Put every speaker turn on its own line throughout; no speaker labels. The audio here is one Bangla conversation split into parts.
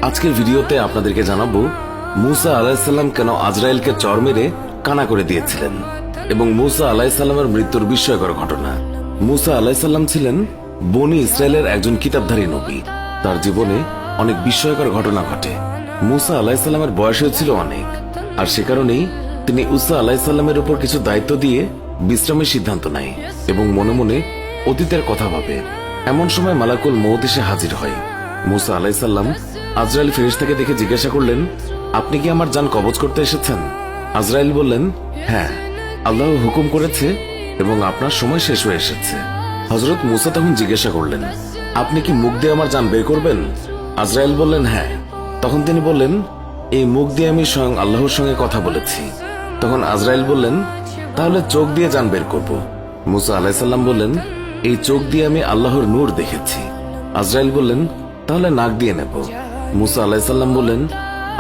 আজকের ভিডিওতে আপনাদেরকে জানাবো মুসা আলাইহিসসালাম কেন আজরাইলকে চর মেরে কানা করে দিয়েছিলেন এবং মুসা আলাইহিসসালামের মৃত্যুর বিস্ময়কর ঘটনা। মুসা আলাইহিসসালাম ছিলেন বনি ইসরায়েলের একজন কিতাবধারী নবী। তার জীবনে অনেক বিস্ময়কর ঘটনা ঘটে। মুসা আলাইহিসসালামের বয়সও ছিল অনেক, আর সে কারণেই তিনি ঈসা আলাইহিসসালামের উপর কিছু দায়িত্ব দিয়ে বিশ্রামের সিদ্ধান্ত নেয় এবং মনে মনে অতীতের কথা ভাবে। এমন সময় মালাকুল মউত এসে হাজির হয়। মুসা আলাইহিসসালাম আজরাইল ফেরেশতাকে দেখে জিজ্ঞাসা করলেন, আপনি কি আমার জান কবজ করতে এসেছেন? আজরাইল বললেন, হ্যাঁ, আল্লাহ হুকুম করেছে এবং আপনার সময় শেষ হয়ে এসেছে। হযরত মুসা তখন জিজ্ঞাসা করলেন, আপনি কি মুখ দিয়ে আমার জান বের করবেন? আজরাইল বললেন, হ্যাঁ। তখন তিনি বললেন, এই মুখ দিয়ে আমি স্বয়ং আল্লাহর সঙ্গে কথা বলেছি। তখন আজরাইল বললেন, তাহলে চোখ দিয়ে জান বের করব। মুসা আলাইহিসসালাম বললেন, এই চোখ দিয়ে আমি আল্লাহর নূর দেখেছি। আজরাইল বললেন, তাহলে নাক দিয়ে নেব। মুসা আলাইহিসসালাম বললেন,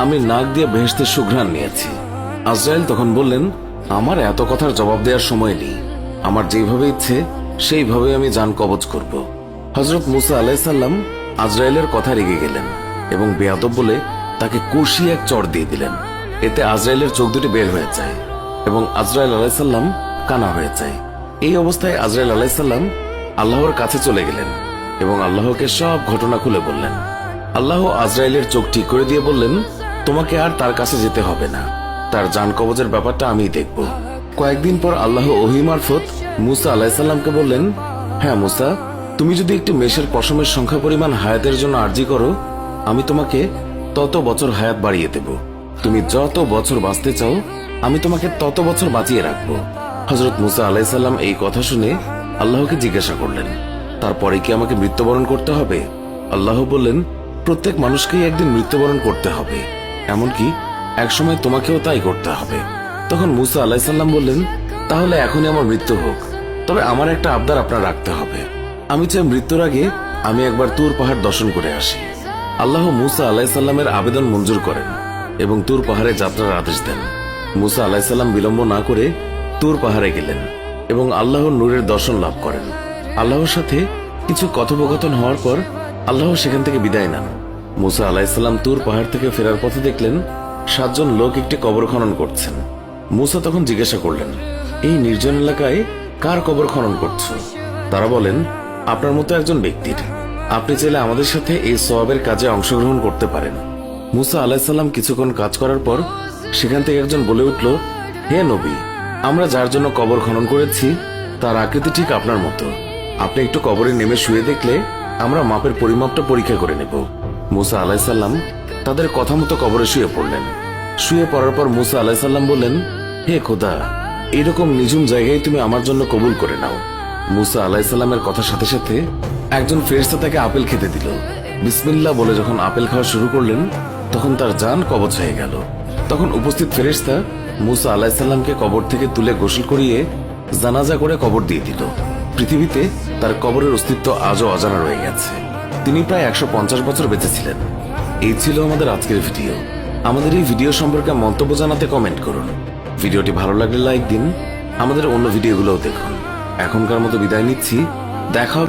আমি নাক দিয়ে বেহেশতের সুঘ্রাণ নিয়েছি। আজরাইল তখন বললেন, আমার এত কথার জবাব দেওয়ার সময় নেই, আমার যেভাবে ইচ্ছে সেইভাবে আমি জান কবজ করব। হযরত মুসা আলাইহিসসালাম আজরাইলের কথা রেগে গেলেন এবং বেয়াদব বলে তাকে কষিয়ে এক চড় দিয়ে দিলেন। এতে আজরাইলের চোখ দুটি বের হয়ে যায় এবং আজরাইল আলাইহিসসালাম কানা হয়ে যায়। এই অবস্থায় আজরাইল আলাইহিসসালাম আল্লাহর কাছে চলে গেলেন এবং আল্লাহকে সব ঘটনা খুলে বললেন। আল্লাহ আজরাইলের চোখ ঠিক করে দিয়ে বললেন, তোমাকে আর তার কাছে যেতে হবে না, তার জান কবজের ব্যাপারটা আমিই দেখব। কয়েকদিন পর আল্লাহ ওহী মারফত মুসা আলাইহিসসালামকে বললেন, হ্যাঁ মুসা, তুমি যদি একটি মেষের পশমের সংখ্যা পরিমাণ হায়াতের জন্য আরজি করো, আমি তোমাকে তত বছর হায়াত বাড়িয়ে দেব। তুমি যত বছর বাঁচতে চাও আমি তোমাকে তত বছর বাঁচিয়ে রাখবো। হযরত মুসা আলাইহিসসালাম এই কথা শুনে আল্লাহকে জিজ্ঞাসা করলেন, তারপরে কি আমাকে মৃত্যুবরণ করতে হবে? আল্লাহ বললেন, প্রত্যেক মানুষকেই একদিন মৃত্যুবরণ করতে হবে, এমনকি একসময় তোমাকেও তাই করতে হবে। তখন মুসা আলাইহিসসালাম বললেন, তাহলে এখনই আমার মৃত্যু হোক, তবে আমার একটা আবদার আপনার রাখতে হবে। আমি চাই মৃত্যুর আগে আমি একবার তুর পাহাড় দর্শন করে আসি। আল্লাহ মুসা আলাইহিসসালামের আবেদন মঞ্জুর করেন এবং তুর পাহাড়ে যাত্রার আদেশ দেন। মুসা আলাইহিসসালাম বিলম্ব না করে তুর পাহাড়ে গেলেন এবং আল্লাহর নূরের দর্শন লাভ করেন। আল্লাহর সাথে কিছু কথোপকথন হওয়ার পর আল্লাহ সেখান থেকে বিদায় নেন। মুসা আলাইহিসসালাম তুর পাহাড় থেকে ফেরার পথে দেখলেন 7 জন লোক একটি কবর খনন করছেন। মুসা তখন জিজ্ঞাসা করলেন, এই নির্জন এলাকায় কার কবর খনন করছো? তারা বলেন, আপনার মতো একজন ব্যক্তির। আপনি চাইলে আমাদের সাথে এই সওয়াবের কাজে অংশগ্রহণ করতে পারেন। মুসা আলাইহিসসালাম কিছুক্ষণ কাজ করার পর সেখান থেকে একজন বলে উঠল, হে নবী, আমরা যার জন্য কবর খনন করেছি তার আকৃতি ঠিক আপনার মতো। আপনি একটু কবরে নেমে শুয়ে দেখলে আমরা মাপের পরিমাপটা পরীক্ষা করে নেব। মুসা আলাইহিসসালাম তাদের কথা মতো কবরে শুয়ে পড়লেন। শুয়ে পড়ার পর মুসা আলাইহিসসালাম বললেন, হে খোদা, এরকম নিঝুম জায়গায় তুমি আমার জন্য কবুল করে নাও। মুসা আলাইহিসসালামের কথার সাথে সাথে একজন ফেরেশতা তাকে আপেল খেতে দিল। বিসমিল্লাহ বলে যখন আপেল খাওয়া শুরু করলেন তখন তার জান কবজ হয়ে গেল। তখন উপস্থিত ফেরেশতা মুসা আলাইহিসসালামকে কবর থেকে তুলে গোসল করিয়ে জানাজা করে কবর দিয়ে দিল। পৃথিবীতে তার কবরের অস্তিত্ব আজও অজানা রয়ে গেছে। তিনি প্রায় 150 বছর বেঁচে ছিলেন। এই ছিল আমাদের আজকের ভিডিও। আমাদের এই ভিডিও সম্পর্কে মন্তব্য জানাতে কমেন্ট করুন। ভিডিওটি ভালো লাগলে লাইক দিন। আমাদের অন্য ভিডিওগুলোও দেখুন। এখনকার মতো বিদায় নিচ্ছি, দেখা হবে।